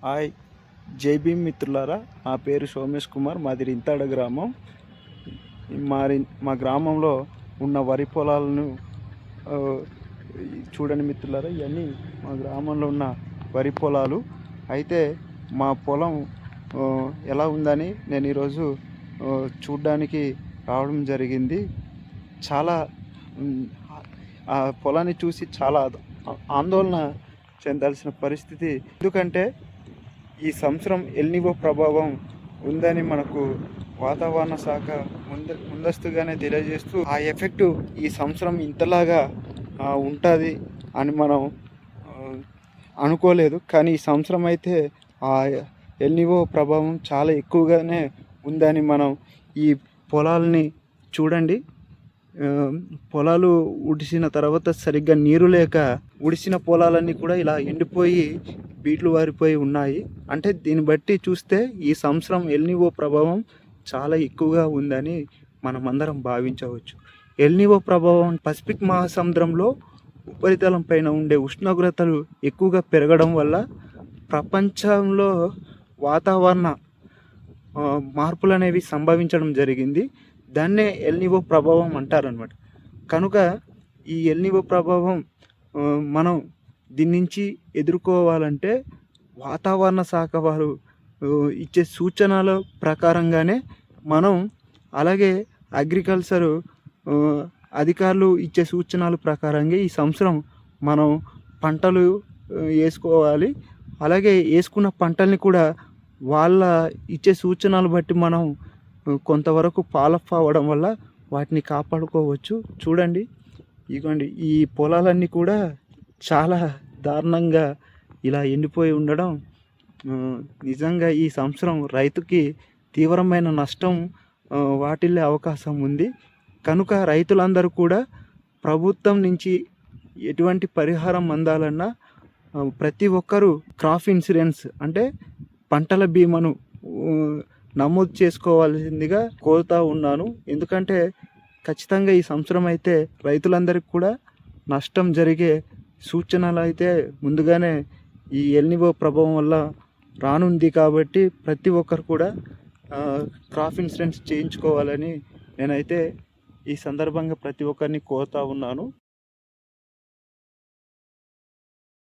Hi, జై భీమ్ మిత్రులారా. నా పేరు సోమేష్ కుమార్. మాది రింతాడ గ్రామం. మా గ్రామంలో ఉన్న వరి పొలాలను ఆ, చూడండి మిత్రులారా. ఇవన్నీ మా గ్రామంలో ఉన్న వరి పొలాలు. అయితే మా పొలం ఆ, ఎలా ఉందని నేను ఈరోజు చూడ్డానికి రావడం జరిగింది. చాలా ఆ పొలాన్ని చూసి చాలా ఆందోళన చెందాల్సిన పరిస్థితి. ఎందుకంటే ఈ సంవత్సరం ఎల్నినో ప్రభావం ఉందని మనకు వాతావరణ శాఖ ముందస్తుగానే తెలియజేస్తూ, ఆ ఎఫెక్టు ఈ సంవత్సరం ఇంతలాగా ఉంటుంది అని మనం అనుకోలేదు. కానీ ఈ సంవత్సరం అయితే ఆ ఎల్నినో ప్రభావం చాలా ఎక్కువగానే ఉందని మనం ఈ పొలాలని చూడండి. పొలాలు ఉడిసిన తర్వాత సరిగ్గా నీరు లేక ఉడిసిన పొలాలన్నీ కూడా ఇలా ఎండిపోయి బీట్లు వారిపోయి ఉన్నాయి. అంటే దీన్ని బట్టి చూస్తే ఈ సంవత్సరం ఎల్నినో ప్రభావం చాలా ఎక్కువగా ఉందని మనమందరం భావించవచ్చు. ఎల్నినో ప్రభావం పసిఫిక్ మహాసముద్రంలో ఉపరితలం పైన ఉండే ఉష్ణోగ్రతలు ఎక్కువగా పెరగడం వల్ల ప్రపంచంలో వాతావరణ మార్పులు అనేవి సంభవించడం జరిగింది. దాన్నే ఎల్నినో ప్రభావం అంటారనమాట. కనుక ఈ ఎల్నినో ప్రభావం మనం దీని నుంచి ఎదుర్కోవాలంటే వాతావరణ శాఖ వారు ఇచ్చే సూచనల ప్రకారంగానే మనం, అలాగే అగ్రికల్చరు అధికారులు ఇచ్చే సూచనల ప్రకారంగా ఈ సంవత్సరం మనం పంటలు వేసుకోవాలి. అలాగే వేసుకున్న పంటల్ని కూడా వాళ్ళ ఇచ్చే సూచనలు బట్టి మనం కొంతవరకు ఫాలోఅప్ అవ్వడం వల్ల వాటిని కాపాడుకోవచ్చు. చూడండి, ఇదిగోండి, ఈ పొలాలన్నీ కూడా చాలా దారుణంగా ఇలా ఎండిపోయి ఉండడం నిజంగా ఈ సంవత్సరం రైతుకి తీవ్రమైన నష్టం వాటిల్లే అవకాశం ఉంది. కనుక రైతులందరూ కూడా ప్రభుత్వం నుంచి ఎటువంటి పరిహారం అందాలన్నా ప్రతి ఒక్కరూ క్రాప్ ఇన్సూరెన్స్ అంటే పంటల బీమాను నమోదు చేసుకోవాల్సిందిగా కోరుతూ ఉన్నాను. ఎందుకంటే ఖచ్చితంగా ఈ సంవత్సరం అయితే రైతులందరికీ కూడా నష్టం జరిగే సూచనలు అయితే ముందుగానే ఈ ఎల్నినో ప్రభావం వల్ల రానుంది. కాబట్టి ప్రతి ఒక్కరు కూడా క్రాప్ ఇన్సూరెన్స్ చేయించుకోవాలని నేనైతే ఈ సందర్భంగా ప్రతి ఒక్కరిని కోరుతూ ఉన్నాను.